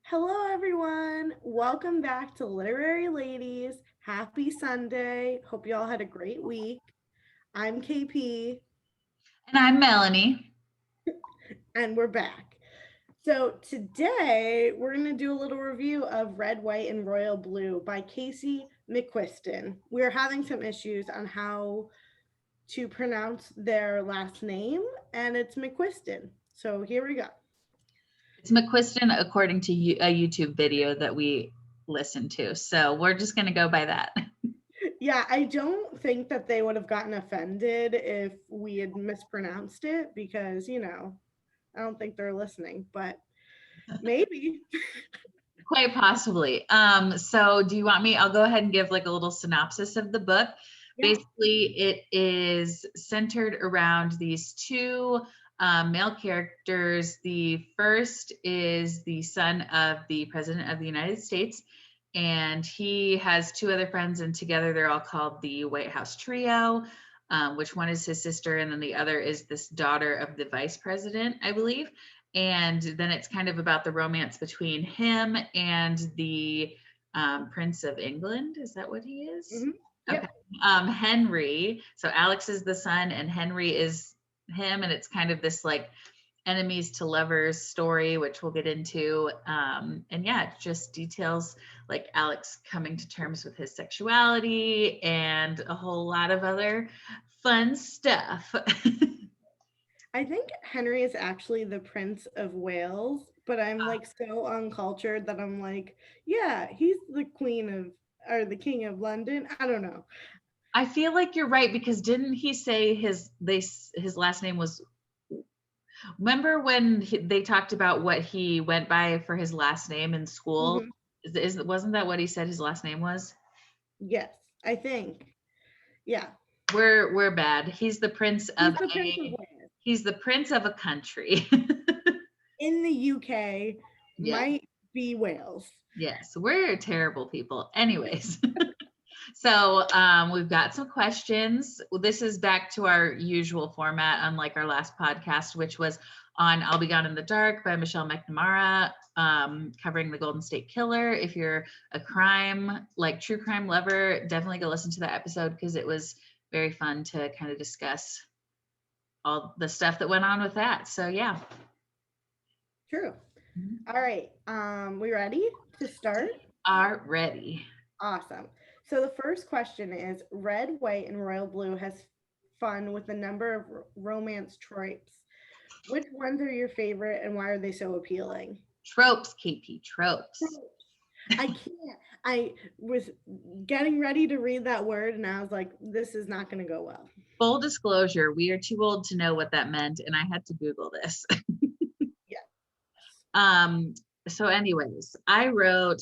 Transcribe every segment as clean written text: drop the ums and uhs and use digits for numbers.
Hello, everyone. Welcome back to Literary Ladies. Happy Sunday. Hope you all had a great week. I'm KP, And I'm Melanie. and we're back. So, today we're going to do a little review of Red, White, and Royal Blue by Casey McQuiston. We're having some issues on how to pronounce their last name, and it's McQuiston. So, here we go. It's McQuiston according to a YouTube video that we listened to. So we're just going to go by that. Yeah, I don't think that they would have gotten offended if we had mispronounced it because, I don't think they're listening, but maybe. Quite possibly. So do you want me? I'll go ahead and give like a little synopsis of the book. Yeah. Basically, it is centered around these two male characters. The first is the son of the President of the United States, and he has two other friends, and together they're all called the White House Trio, which one is his sister, and then the other is this daughter of the Vice President, I believe. And then it's kind of about the romance between him and the Prince of England. Is that what he is? Hmm. Okay. Yep. Henry. So Alex is the son, and Henry is him, and it's kind of this like enemies to lovers story, which we'll get into. And yeah, it just details like Alex coming to terms with his sexuality and a whole lot of other fun stuff. I think Henry is actually the Prince of Wales, but I'm like so uncultured that I'm like, yeah, he's the Queen of or the King of London. I don't know. I feel like you're right because didn't he say his last name was? Remember when they talked about what he went by for his last name in school? Hmm. Wasn't that what he said his last name was? Yes, I think. Yeah, We're bad. He's the prince of he's the Prince of a Wales. he's the prince of a country. In the UK, Yeah. might be Wales. Yes, we're terrible people. Anyways. So we've got some questions. This is back to our usual format, unlike our last podcast, which was on I'll Be Gone in the Dark by Michelle McNamara, covering the Golden State Killer. If you're a true crime lover, definitely go listen to that episode because it was very fun to kind of discuss all the stuff that went on with that. So yeah. True. All right. We ready to start? Are ready. Awesome. So the first question is Red, White, and Royal Blue has fun with a number of romance tropes. Which ones are your favorite and why are they so appealing? Tropes, KP, tropes. I can't. I was getting ready to read that word and I was like, this is not going to go well. Full disclosure, we are too old to know what that meant, and I had to Google this. Yeah. Um, so anyways, I wrote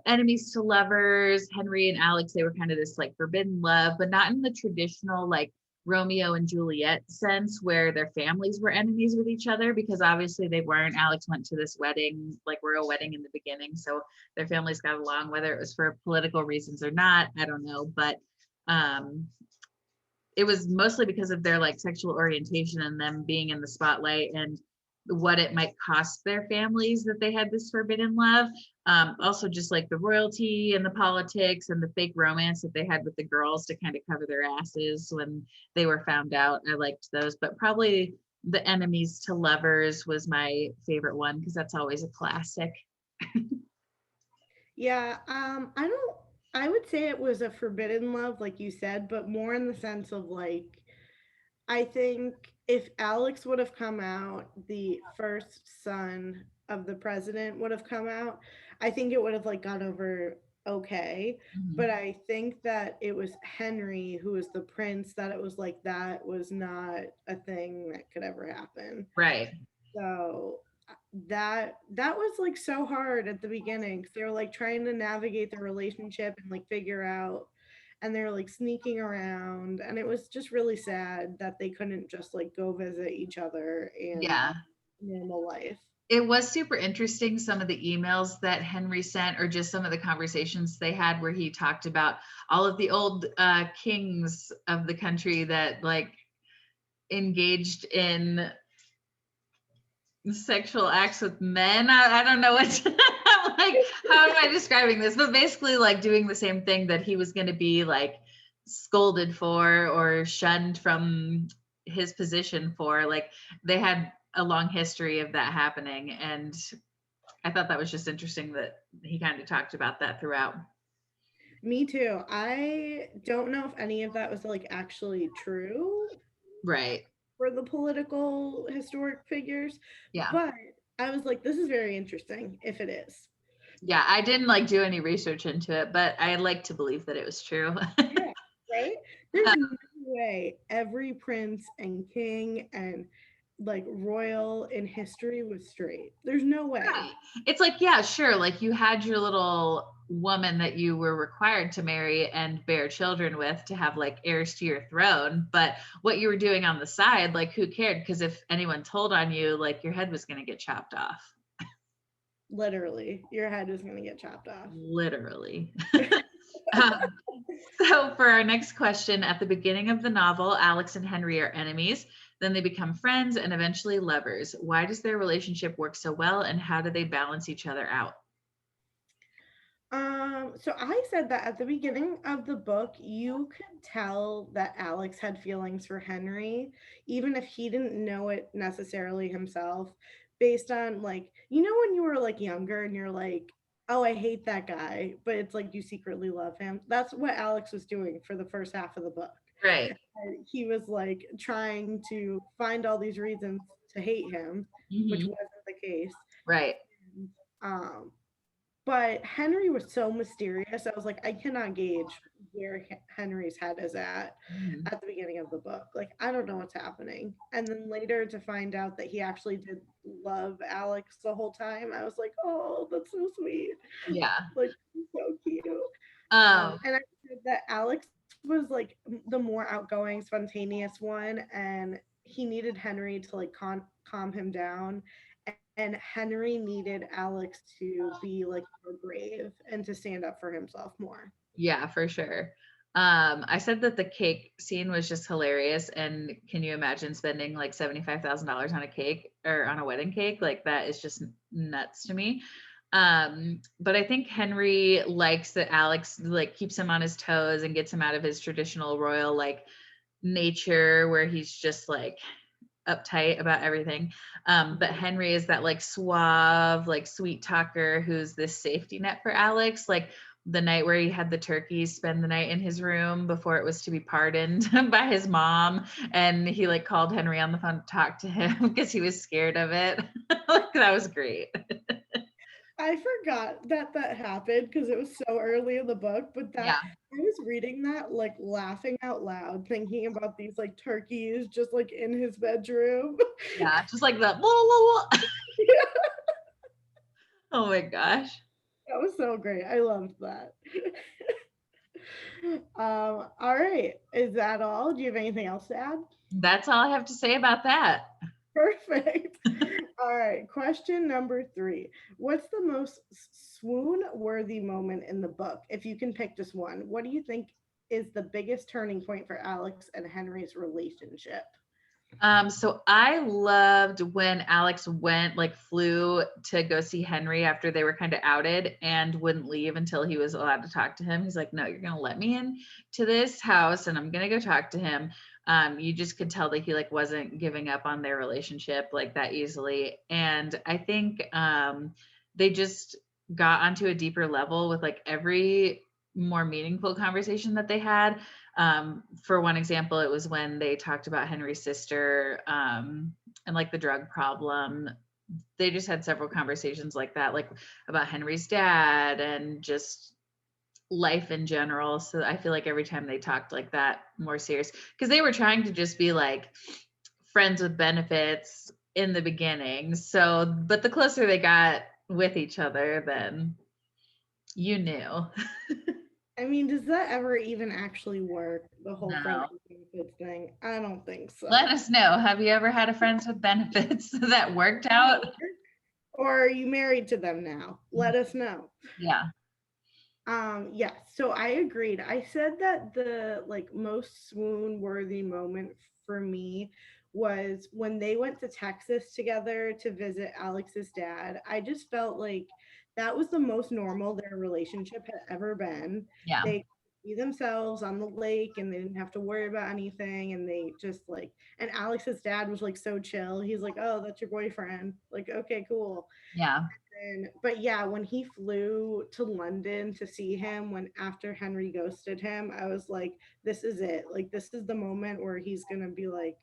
enemies to lovers, Henry and Alex, they were kind of this like forbidden love, but not in the traditional like Romeo and Juliet sense where their families were enemies with each other, because obviously they weren't. Alex went to this wedding, like royal wedding in the beginning, so their families got along, whether it was for political reasons or not, I don't know, but um it was mostly because of their like sexual orientation and them being in the spotlight and what it might cost their families that they had this forbidden love. Also just like the royalty and the politics and the fake romance that they had with the girls to kind of cover their asses when they were found out. I liked those, but probably the enemies to lovers was my favorite one because that's always a classic. Yeah, I don't I would say it was a forbidden love like you said, but more in the sense of like I think if Alex would have come out, the first son of the president would have come out, I think it would have like gone over okay. But Mhm. I think that it was Henry who was the prince that it was like that was not a thing that could ever happen. Right. So that was like so hard at the beginning 'cause they were like trying to navigate the relationship and like figure out and they're like sneaking around and it was just really sad that they couldn't just like go visit each other and Yeah. normal life. It was super interesting, some of the emails that Henry sent, or just some of the conversations they had where he talked about all of the old kings of the country that like engaged in sexual acts with men. I don't know what I'm like, how am I describing this? But basically like doing the same thing that he was going to be like scolded for or shunned from his position for. Like they had a long history of that happening. And I thought that was just interesting that he kind of talked about that throughout. Me too. I don't know if any of that was like actually true Right. for the political historic figures, Yeah. but I was like, this is very interesting if it is. Yeah. I didn't like do any research into it, but I like to believe that it was true. Yeah, right? There's no way every prince and king and like royal in history was straight. There's no way. Right. It's like, yeah, sure. Like you had your little woman that you were required to marry and bear children with to have like heirs to your throne. But what you were doing on the side, like who cared? Because if anyone told on you, like your head was going to get chopped off. Literally, your head is going to get chopped off. Literally. um, so for our next question, at the beginning of the novel, Alex and Henry are enemies. Then they become friends and eventually lovers. Why does their relationship work so well, and how do they balance each other out? So I said that at the beginning of the book, you could tell that Alex had feelings for Henry, even if he didn't know it necessarily himself, based on like, you know, when you were like younger and you're like, oh, I hate that guy, but it's like you secretly love him. That's what Alex was doing for the first half of the book. Right. And he was like trying to find all these reasons to hate him, which Hmm. wasn't the case. Right. Um, but Henry was so mysterious. I was like, I cannot gauge where Henry's head is Mhm. at the beginning of the book. Like, I don't know what's happening. And then later to find out that he actually did love Alex the whole time, I was like, oh, that's so sweet. Yeah. Like, so cute. Um, And I said that Alex was like the more outgoing, spontaneous one, and he needed Henry to like calm him down. And Henry needed Alex to be like more brave and to stand up for himself more. yeah, for sure. I said that the cake scene was just hilarious. And can you imagine spending like $75,000 on a cake or on a wedding cake? Like that is just nuts to me. But I think Henry likes that Alex like keeps him on his toes and gets him out of his traditional royal like nature where he's just like uptight about everything. But Henry is that like suave, like sweet talker who's this safety net for Alex. Like the night where he had the turkeys spend the night in his room before it was to be pardoned by his mom. And he like called Henry on the phone to talk to him because he was scared of it. Like that was great. I forgot that that happened because it was so early in the book, but that Yeah. I was reading that like laughing out loud, thinking about these like turkeys just like in his bedroom. Yeah. Just like the blah. Oh my gosh. That was so great. I loved that. All right. Is that all? Do you have anything else to add? That's all I have to say about that. Perfect. All right. Question number 3. What's the most swoon worthy moment in the book? If you can pick just one, what do you think is the biggest turning point for Alex and Henry's relationship? So I loved when Alex went, like, flew to go see Henry after they were kind of outed and wouldn't leave until he was allowed to talk to him. He's like, no, you're going to let me in to this house and I'm going to go talk to him. You just could tell that he like wasn't giving up on their relationship like that easily. And I think they just got onto a deeper level with like every more meaningful conversation that they had. For one example, it was when they talked about Henry's sister and like the drug problem. They just had several conversations like that, like about Henry's dad and just life in general. So I feel like every time they talked like that, more serious, because they were trying to just be like friends with benefits in the beginning. So, but the closer they got with each other, then you knew. I mean, does that ever even actually work? The whole friends No. with benefits thing? I don't think Let so. us know. Have you ever had a friends with benefits that worked out? Or are you married to them now? Let us know. Yeah. Yeah, so I agreed. I said that the like most swoon worthy moment for me was when they went to Texas together to visit Alex's dad. I just felt like that was the most normal their relationship had ever been. Yeah. They be themselves on the lake and they didn't have to worry about anything, and they just like, and Alex's dad was like so chill. He's like, "Oh, that's your boyfriend." Like, "Okay, cool." Yeah. And but yeah, when he flew to London to see him when after Henry ghosted him, I was like, this is it. Like this is the moment where he's going to be like,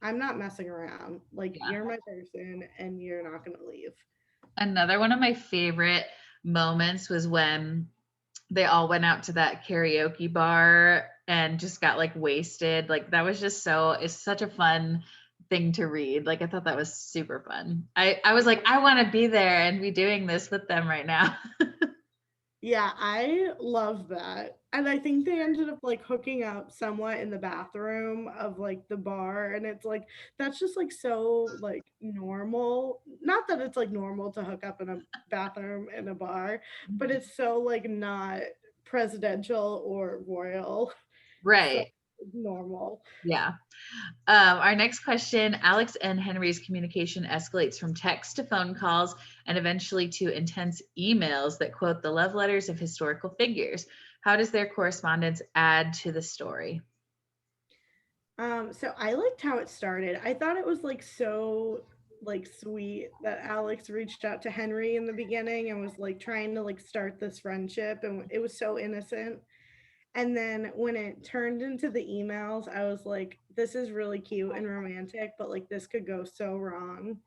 I'm not messing around. Like Yeah. you're my person and you're not going to leave. Another one of my favorite moments was when they all went out to that karaoke bar and just got like wasted. Like that was just it's such a fun thing to read. Like I thought that was super fun. I was like, I want to be there and be doing this with them right now. Yeah, I love that. And I think they ended up like hooking up somewhat in the bathroom of like the bar. And it's like, that's just like so like normal. Not that it's like normal to hook up in a bathroom in a bar, but it's so like not presidential or royal. So Right. normal. Yeah. Our next question, Alex and Henry's communication escalates from text to phone calls and eventually to intense emails that quote the love letters of historical figures. How does their correspondence add to the story? So I liked how it started. I thought it was like so like sweet that Alex reached out to Henry in the beginning and was like trying to like start this friendship, and it was so innocent. And then when it turned into the emails, I was like, this is really cute and romantic, but like this could go so wrong,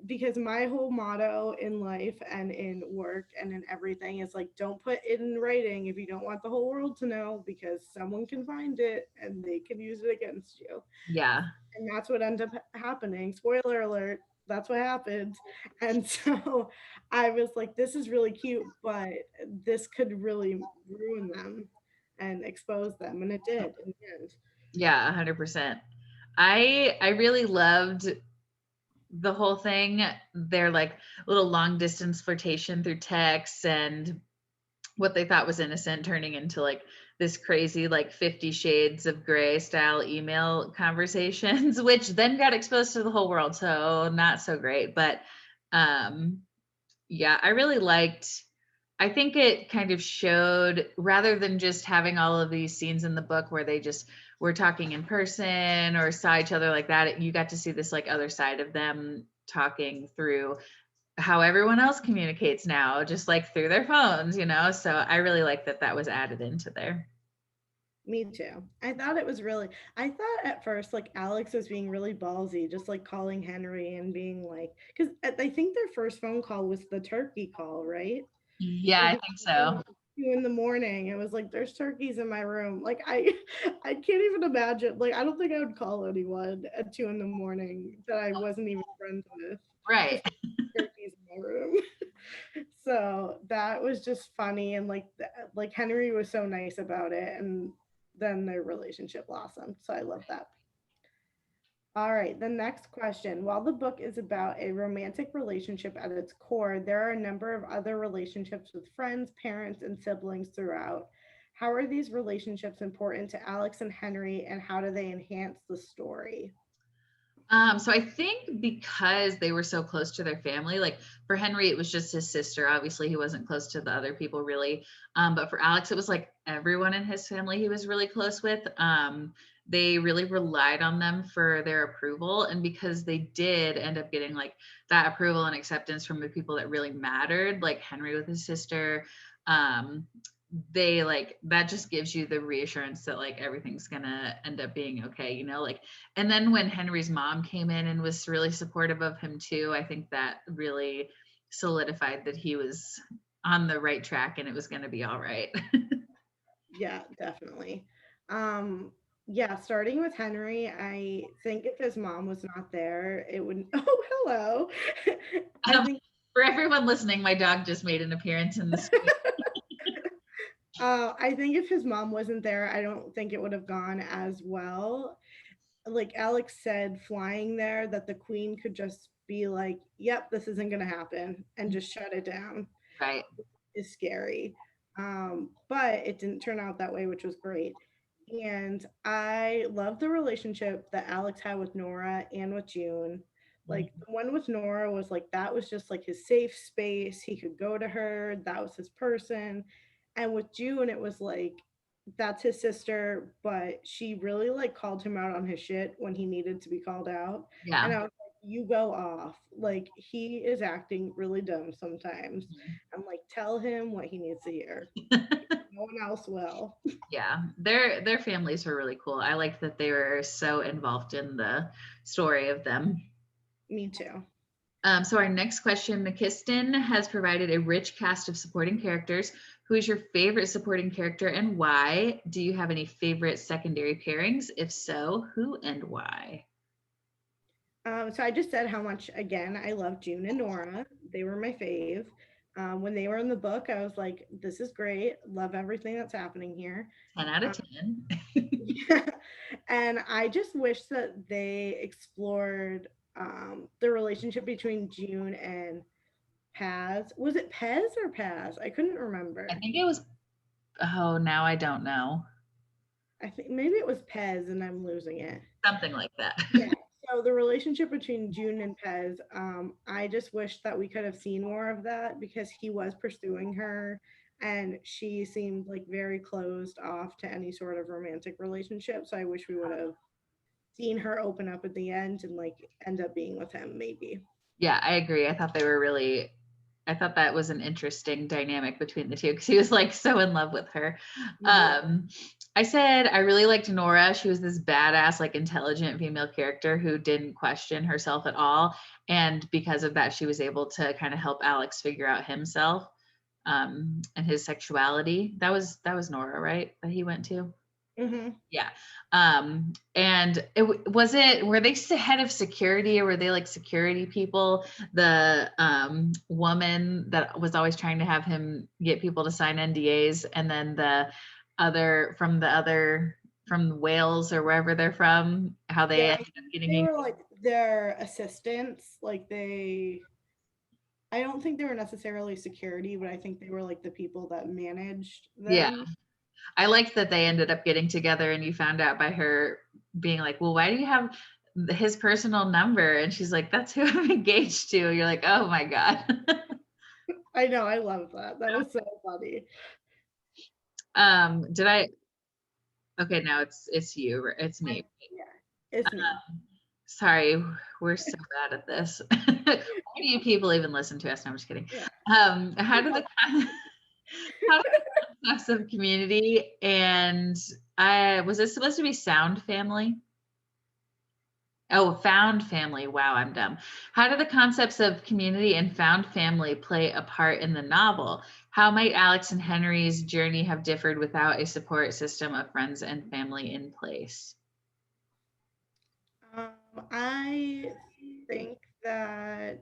because my whole motto in life and in work and in everything is like, don't put it in writing if you don't want the whole world to know, because someone can find it and they can use it against you. Yeah. And that's what ended up happening. Spoiler alert, that's what happened. And so I was like, this is really cute, but this could really ruin them and expose them. And it did in the end. Yeah, 100%. I really loved the whole thing. Their like little long distance flirtation through text and what they thought was innocent turning into like this crazy like 50 shades of gray style email conversations which then got exposed to the whole world, so not so great. But um yeah, I really liked, I think it kind of showed, rather than just having all of these scenes in the book where they just were talking in person or saw each other like that, you got to see this like other side of them talking through how everyone else communicates now, just like through their phones, you know? So I really like that that was added into there. Me too. I thought it was really, I thought at first like Alex was being really ballsy, just like calling Henry and being like, because I think their first phone call was the turkey call, right? Yeah, I Like think so. 2 in the morning. It was like there's turkeys in my room. Like I I can't even imagine. Like I don't think I would call anyone at 2 in the morning that I wasn't even friends with, Right. just turkeys in my room. So that was just funny, and like Henry was so nice about it, and then their relationship blossomed. So I love that. All right, the next question. While the book is about a romantic relationship at its core, there are a number of other relationships with friends, parents, and siblings throughout. How are these relationships important to Alex and Henry, and how do they enhance the story? So I think because they were so close to their family, like for Henry, it was just his sister. Obviously, he wasn't close to the other people really. But for Alex, it was like everyone in his family he was really close with. They really relied on them for their approval. And because they did end up getting like that approval and acceptance from the people that really mattered, like Henry with his sister, um, they like that just gives you the reassurance that like everything's gonna end up being okay, you know, like. And then when Henry's mom came in and was really supportive of him too, I think that really solidified that he was on the right track and it was going to be all right. Yeah, definitely. Um, yeah, starting with Henry, I think if his mom was not there, it would. Oh, hello. I um, think for everyone listening, my dog just made an appearance in the screen. I think if his mom wasn't there, I don't think it would have gone as well. Like Alex said, flying there, that the queen could just be like, "Yep, this isn't gonna happen," and just shut it down Right. is scary. But it didn't turn out that way, which was great. And I love the relationship that Alex had with Nora and with June. Like Mhm. the one with Nora was like that was just like his safe space. He could go to her, that was his person. And with June, it was like that's his sister, but she really like called him out on his shit when he needed to be called out. And Yeah. I was like, you go off. Like he is acting really dumb sometimes. I'm like, tell him what he needs to hear. No one else will. Yeah, their families were really cool. I liked that they were so involved in the story of them. Me too. So our next question, McQuiston has provided a rich cast of supporting characters. Who is your favorite supporting character and why? Do you have any favorite secondary pairings? If so, who and why? So I just said how much again I love June and Nora. They were my fave. When they were in the book, I was like, "This is great. Love everything that's happening here." 10 out of Um, 10. yeah, and I just wish that they explored the relationship between June and Paz. Was it Pez or Paz? I couldn't I remember. think it was, oh, now I don't know. I think maybe it was Pez, and I'm losing it. Something like that. Yeah. So the relationship between June and Pez, I just wish that we could have seen more of that because he was pursuing her and she seemed like very closed off to any sort of romantic relationship. So I wish we would have seen her open up at the end and like end up being with him maybe. Yeah, I agree. I thought they were really, I thought that was an interesting dynamic between the two because he was like so in love with her. Mhm. Um, I said I really liked Nora. She was this badass, like intelligent female character who didn't question herself at all. And because of that, she was able to kind of help Alex figure out himself and his sexuality. That was Nora, right? That he went to. Mhm. Yeah. And was it, were they head of security or were they like security people? The woman that was always trying to have him get people to sign NDAs, and then from Wales or wherever they're from, how they Yeah, ended I up think getting they engaged. were like their assistants, like I don't think they were necessarily security, but I think they were like the people that managed Yeah. them. I liked that they ended up getting together and you found out by her being like, well, why do you have his personal number? And she's like, that's who I'm engaged to. You're like, oh my God. I know, I love that. That was so funny. Did I, okay, now it's you, it's I me. Yeah, it's me. Sorry, we're so bad at this. Why do you people even listen to us? No, I'm just kidding. Yeah. How do the how do the concepts of community and I was this supposed to be sound family? Oh, found family. Wow, I'm dumb. How do the concepts of community and found family play a part in the novel? How might Alex and Henry's journey have differed without a support system of friends and family in place? Um, I think that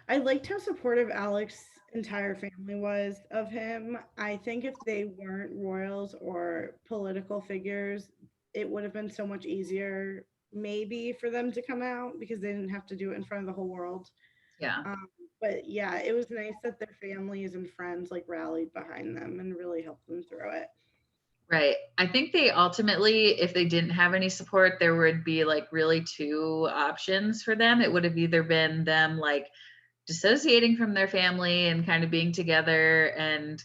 I liked how supportive Alex's entire family was of him. I think if they weren't royals or political figures, it would have been so much easier, maybe, for them to come out because they didn't have to do it in front of the whole world. Yeah. Um, but yeah, it was nice that their families and friends like rallied behind them and really helped them through it. Right. I think they ultimately, if they didn't have any support, there would be like really two options for them. It would have either been them like dissociating from their family and kind of being together and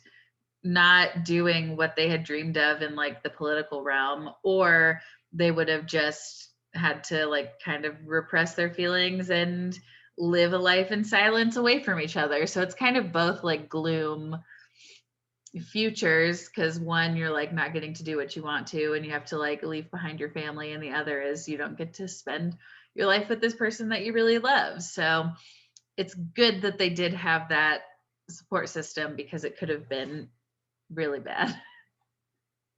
not doing what they had dreamed of in like the political realm, or they would have just had to like kind of repress their feelings and live a life in silence away from each other. So it's kind of both like gloom futures, because one, you're like not getting to do what you want to and you have to like leave behind your family, and the other is you don't get to spend your life with this person that you really love. So it's good that they did have that support system because it could have been really bad.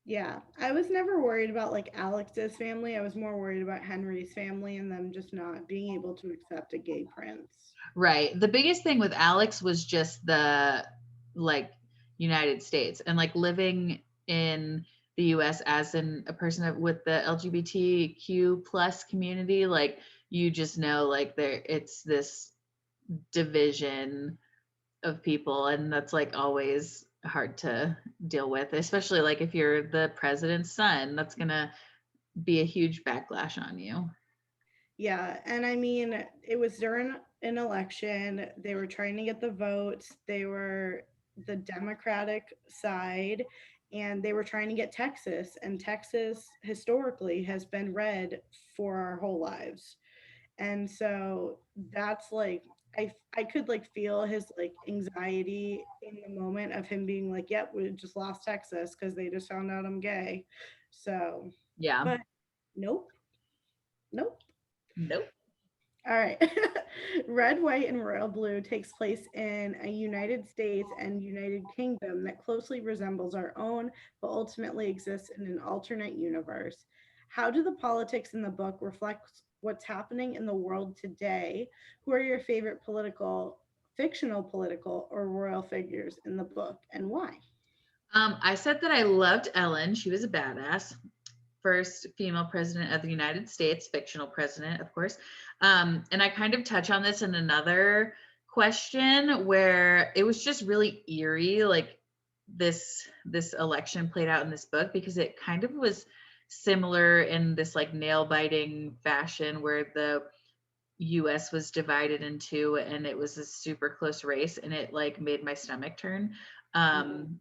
Yeah, I was never worried about like Alex's family. I was more worried about Henry's family and them just not being able to accept a gay prince. Right. The biggest thing with Alex was just the like United States and like living in the US as a person with the LGBTQ plus community, like you just know like there it's this division of people, and that's like always hard to deal with, especially like if you're the president's son. That's gonna be a huge backlash on you. Yeah, and I mean, it was during an election. They were trying to get the votes. They were the Democratic side, and they were trying to get Texas. And Texas historically has been red for our whole lives. And so that's like I could like feel his like anxiety in the moment of him being like, "Yep, we just lost Texas because they just found out I'm gay." So, Yeah. but nope, nope. Nope. All right. Red, white, and royal blue takes place in a United States and United Kingdom that closely resembles our own, but ultimately exists in an alternate universe. How do the politics in the book reflect what's happening in the world today? Who are your favorite fictional political, or royal figures in the book, and why? I said that I loved Ellen. She was a badass. First female president of the United States, fictional president, of course. And I kind of touch on this in another question where it was just really eerie, like this election played out in this book, because it kind of was similar in this like nail biting fashion where the US was divided in two and it was a super close race, and it like made my stomach turn. Um,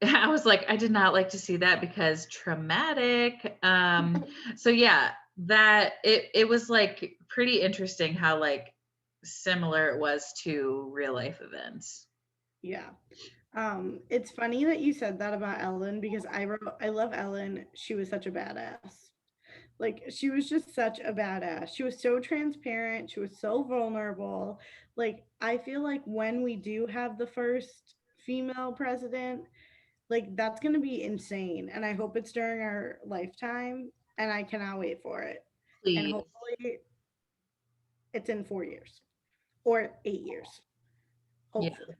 I was like, I did not like to see that because traumatic. So yeah, that it was like pretty interesting how like similar it was to real life events. Yeah. It's funny that you said that about Ellen because I love Ellen. She was such a badass. Like she was just such a badass. She was so transparent. She was so vulnerable. Like I feel like when we do have the first female president, like that's going to be insane. And I hope it's during our lifetime. And I cannot wait for it. And Please. hopefully it's in 4 years or 8 years. Yeah, Hopefully.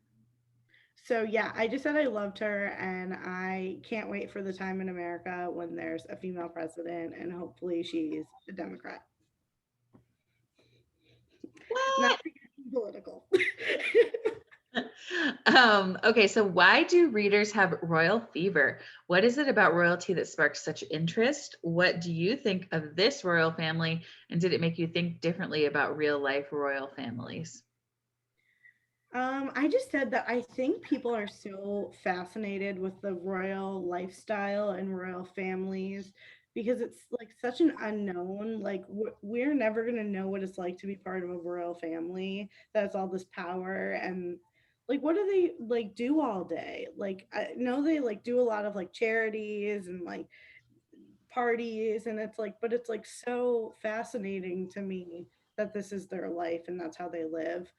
So yeah, I just said I loved her, and I can't wait for the time in America when there's a female president, and hopefully she's a Democrat. Not what? to get political. Okay, so why do readers have royal fever? What is it about royalty that sparks such interest? What do you think of this royal family, and did it make you think differently about real life royal families? I just said that I think people are so fascinated with the royal lifestyle and royal families because it's like such an unknown. Like we're never gonna know what it's like to be part of a royal family that's all this power and like what do they like do all day? Like I know they like do a lot of like charities and like parties and it's like but it's like so fascinating to me that this is their life and that's how they live.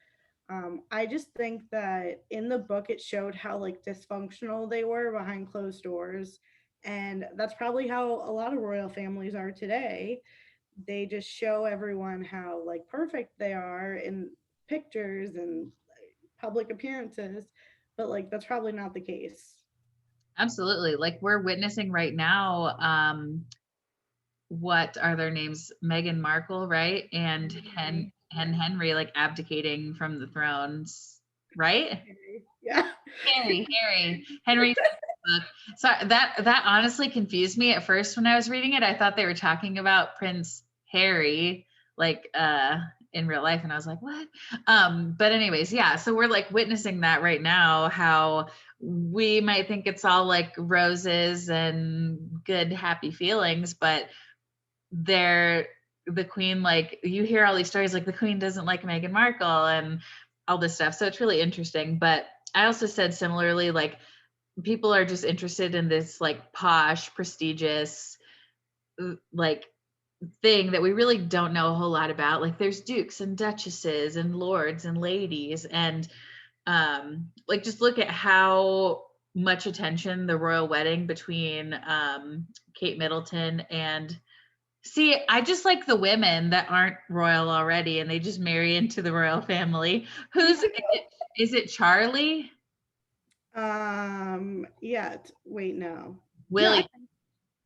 I just think that in the book it showed how like dysfunctional they were behind closed doors, and that's probably how a lot of royal families are today. They just show everyone how like perfect they are in pictures and public appearances, but like that's probably not the case. Absolutely. Like we're witnessing right now, what are their names? Meghan Markle, right? And Yeah. Henry like abdicating from the thrones, right? Yeah. Henry's book. So that honestly confused me at first when I was reading it. I thought they were talking about Prince Harry, like in real life, and I was like, what? But anyways, yeah. So we're like witnessing that right now. How we might think it's all like roses and good, happy feelings, but they're the queen. Like you hear all these stories, like the queen doesn't like Meghan Markle and all this stuff. So it's really interesting. But I also said similarly, like people are just interested in this like posh, prestigious, like thing that we really don't know a whole lot about. Like there's dukes and duchesses and lords and ladies, and like just look at how much attention the royal wedding between Kate Middleton and see, I just like the women that aren't royal already and they just marry into the royal family. Who's is it Charlie? Yeah, wait, no. Yeah, Willie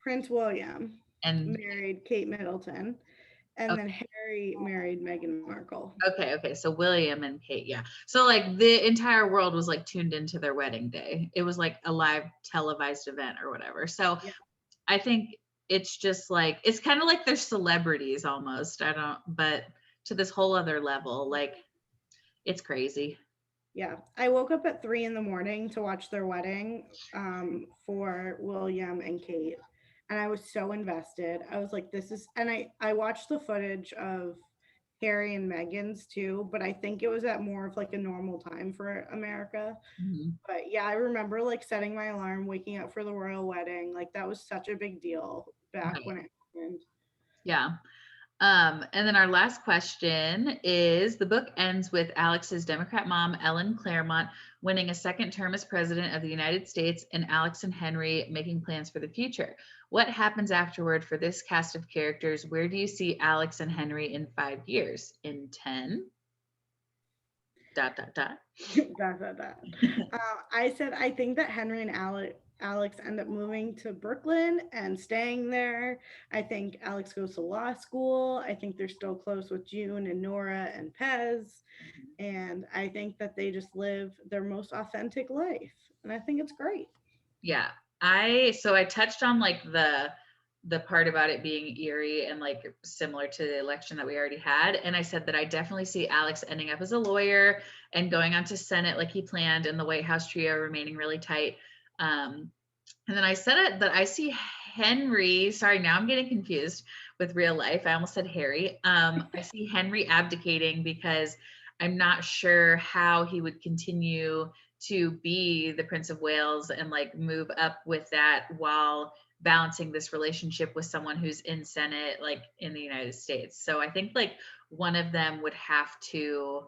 Prince William and married Kate Middleton, and then okay. Harry married Meghan Markle. Okay. So William and Kate, yeah. So like the entire world was like tuned into their wedding day. It was like a live televised event or whatever. So Yeah. I think it's just like, it's kind of like they're celebrities almost. But to this whole other level, like it's crazy. Yeah, I woke up at 3 in the morning to watch their wedding for William and Kate, and I was so invested. I was like, "This is," and I watched the footage of Harry and Meghan's too, but I think it was at more of like a normal time for America. Mhm. But yeah, I remember like setting my alarm, waking up for the royal wedding. Like that was such a big deal back Right. when it happened. Yeah. And then our last question is the book ends with Alex's Democrat mom, Ellen Claremont, winning a second term as president of the United States and Alex and Henry making plans for the future. What happens afterward for this cast of characters? Where do you see Alex and Henry in 5 years? In 10? Dot, dot, dot. That. I said I think that Henry and Alex end up moving to Brooklyn and staying there. I think Alex goes to law school. I think they're still close with June and Nora and Pez. And I think that they just live their most authentic life. And I think it's great. Yeah. I touched on like the part about it being eerie and like similar to the election that we already had. And I said that I definitely see Alex ending up as a lawyer and going on to Senate like he planned, and the White House trio remaining really tight. And then I said it that I see Henry. Sorry, now I'm getting confused with real life. I almost said Harry. I see Henry abdicating because I'm not sure how he would continue to be the Prince of Wales and like move up with that while balancing this relationship with someone who's in Senate, like in the United States. So I think like one of them would have to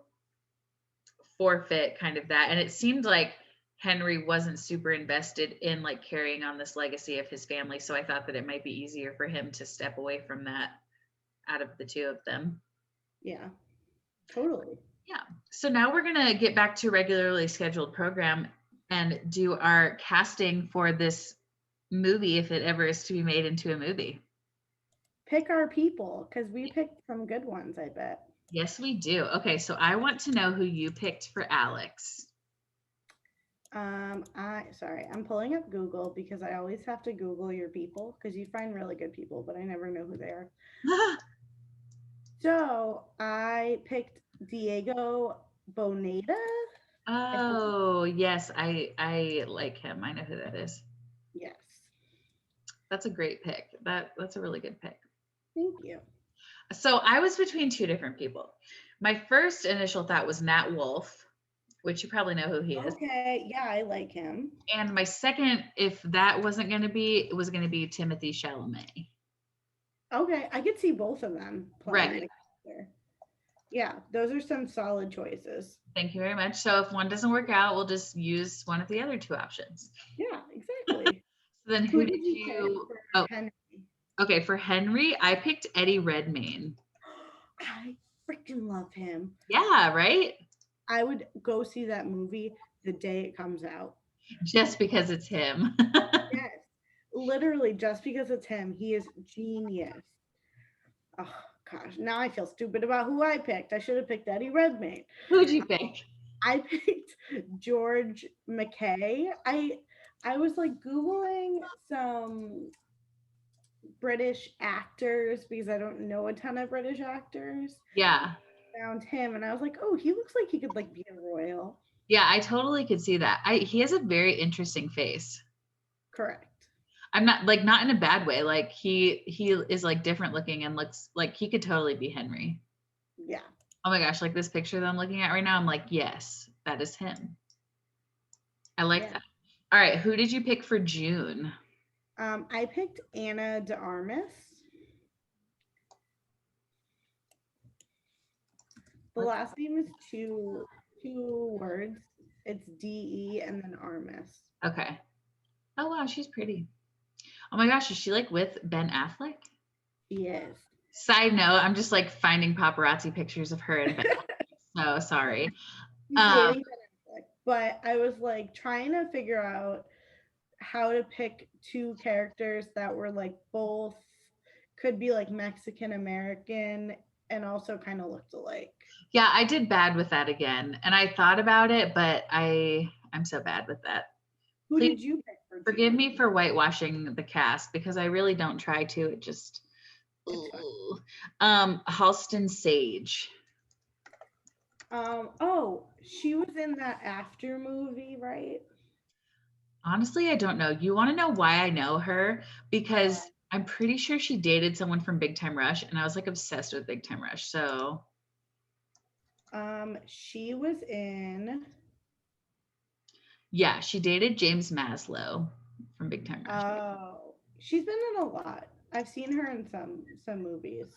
forfeit kind of that. And it seemed like Henry wasn't super invested in like carrying on this legacy of his family. So I thought that it might be easier for him to step away from that out of the two of them. Yeah, totally. Yeah. So now we're going to get back to regularly scheduled program and do our casting for this movie if it ever is to be made into a movie. Pick our people because we picked some good ones, I bet. Yes, we do. Okay, so I want to know who you picked for Alex. I'm pulling up Google because I always have to Google your people because you find really good people, but I never know who they are. So I picked Diego Boneta. Oh, yes, I like him. I know who that is. Yes. That's a great pick. That's a really good pick. Thank you. So I was between two different people. My first initial thought was Nat Wolff, which you probably know who he is. Okay, yeah, I like him. And my second, if that wasn't going to be, it was going to be Timothy Chalamet. Okay, I could see both of them playing Right. together. Yeah, those are some solid choices. Thank you very much. So if one doesn't work out, we'll just use one of the other two options. Yeah, exactly. So then Who who did did you pick you? for Oh, Henry? okay. For Henry, I picked Eddie Redmayne. I freaking love him. Yeah, right? I would go see that movie the day it comes out. Just because it's him. Yes, literally just because it's him. He is genius. Oh gosh, now I feel stupid about who I picked. I should have picked Eddie Redmayne. Who'd you pick? I picked George McKay. I was like googling some British actors because I don't know a ton of British actors. Yeah. Found him and I was like, oh, he looks like he could like be a royal. Yeah, I totally could see that. He has a very interesting face. Correct. I'm not in a bad way. Like he is like different looking and looks like he could totally be Henry. Yeah. Oh my gosh, like this picture that I'm looking at right now, I'm like, yes, that is him. I like that. All right, who did you pick for June? I picked Anna de Armas. The last name is two words. It's DE and then Armas. Okay. Oh wow, she's pretty. Oh my gosh, is she like with Ben Affleck? She is. Side note, I'm just like finding paparazzi pictures of her and Ben Affleck. So sorry. But I was like trying to figure out how to pick two characters that were like both could be like Mexican American and also kind of looked alike. Yeah, I did bad with that again. And I thought about it, but I'm so bad with that. Who Please did you pick for forgive June? me for whitewashing the cast because I really don't try to. It just Halston Sage. Oh, she was in that After movie, right? Honestly, I don't know. You want to know why I know her? Because I'm pretty sure she dated someone from Big Time Rush, and I was like obsessed with Big Time Rush. So She was in yeah, she dated James Maslow from Big Time Rush. Oh, she's been in a lot. I've seen her in some movies.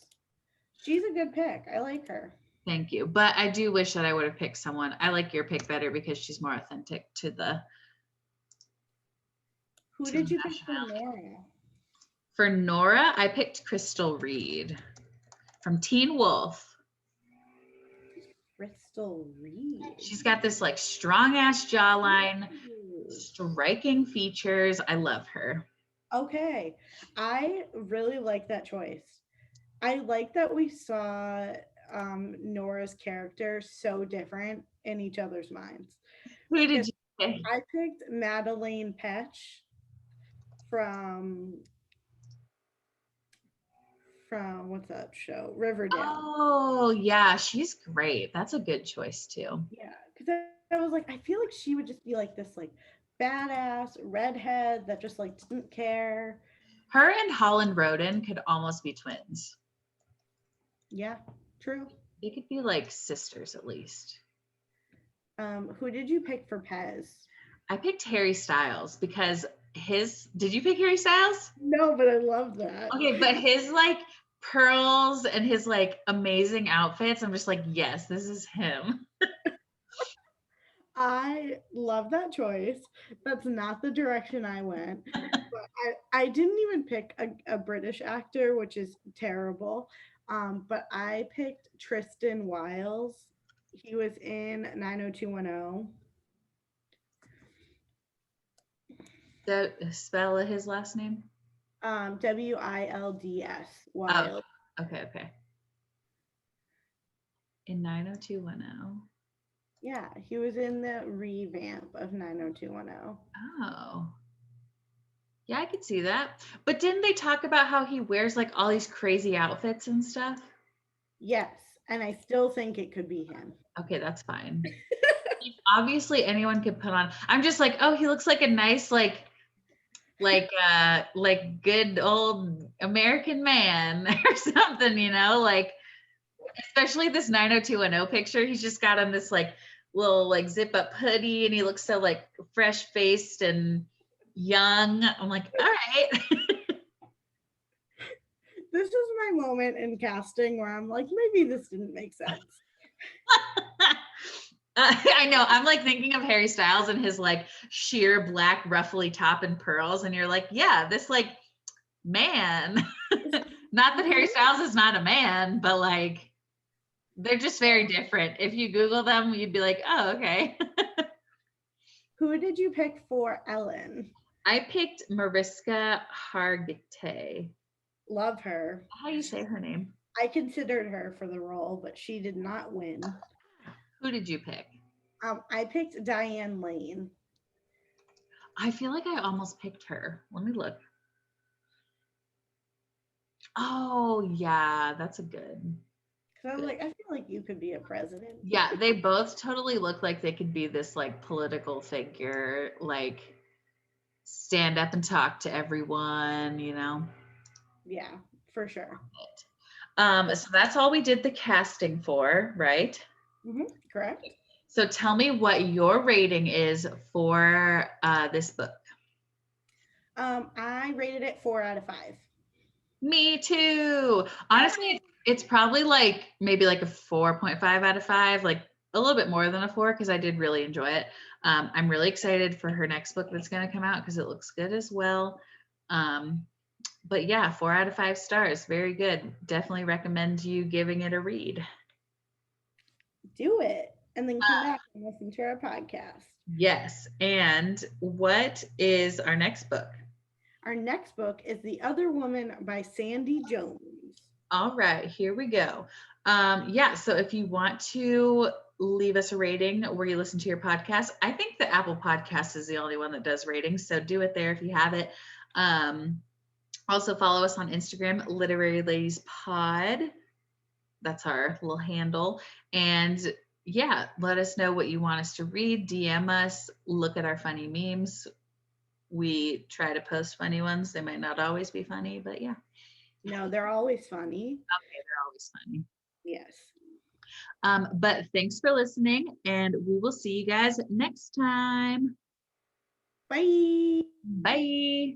She's a good pick. I like her. Thank you. But I do wish that I would have picked someone. I like your pick better because she's more authentic to the Who to the did you pick for nationality. Nora? For Nora, I picked Crystal Reed from Teen Wolf. Crystal Reed. She's got this like strong ass jawline, striking features. I love her. Okay. I really like that choice. I like that we saw Nora's character so different in each other's minds. Who did you pick? I picked Madeleine Petch from what's that show? Riverdale. Oh, yeah, she's great. That's a good choice too. Yeah, because I was like, I feel like she would just be like this, like badass redhead that just like didn't care. Her and Holland Roden could almost be twins. Yeah, true. They could be like sisters at least. Who did you pick for Pez? I picked Harry Styles because did you pick Harry Styles? No, but I love that. Okay, but his like pearls and his like amazing outfits, I'm just like, yes, this is him. I love that choice. That's not the direction I went. But I didn't even pick a British actor, which is terrible. But I picked Tristan Wiles. He was in 90210. The spell of his last name? Wilds. Oh, Wild. okay. In 90210. Yeah, he was in the revamp of 90210. Oh. Yeah, I could see that. But didn't they talk about how he wears like all these crazy outfits and stuff? Yes, and I still think it could be him. Okay, that's fine. Obviously anyone could put on. I'm just like, oh, he looks like a nice like good old American man or something, you know, like especially this 90210 picture. He's just got on this like little like zip up hoodie and he looks so like fresh faced and young. I'm like, all right. This is my moment in casting where I'm like, maybe this didn't make sense. I know. I'm like thinking of Harry Styles and his like sheer black ruffly top and pearls. And you're like, yeah, this like man. Not that Harry Styles is not a man, but like they're just very different. If you Google them, you'd be like, oh, okay. Who did you pick for Ellen? I picked Mariska Hargitay. Love her. How do you say her name? I considered her for the role, but she did not win. Who did you pick? I picked Diane Lane. I feel like I almost picked her. Let me look. Oh, yeah, that's a good. Because I was like, I feel like you could be a president. Yeah, they both totally look like they could be this like political figure, like stand up and talk to everyone, you know? Yeah, for sure. So that's all we did the casting for, right? Correct. So tell me what your rating is for this book. I rated it 4 out of 5. Me too. Honestly, it's probably like maybe like a 4.5 out of 5, like a little bit more than a 4 because I did really enjoy it. I'm really excited for her next book that's going to come out because it looks good as well. But yeah, 4 out of 5 stars. Very good. Definitely recommend you giving it a read. Do it. And then come back and listen to our podcast. Yes. And what is our next book? Our next book is The Other Woman by Sandy Jones. All right, here we go. Yeah, so if you want to leave us a rating where you listen to your podcast, I think the Apple Podcast is the only one that does ratings. So do it there if you have it. Also follow us on Instagram, Literary Ladies Pod. That's our little handle. And yeah, let us know what you want us to read. DM us, look at our funny memes. We try to post funny ones. They might not always be funny, but yeah. No, they're always funny. Okay, they're always funny. Yes. But thanks for listening, and we will see you guys next time. Bye. Bye.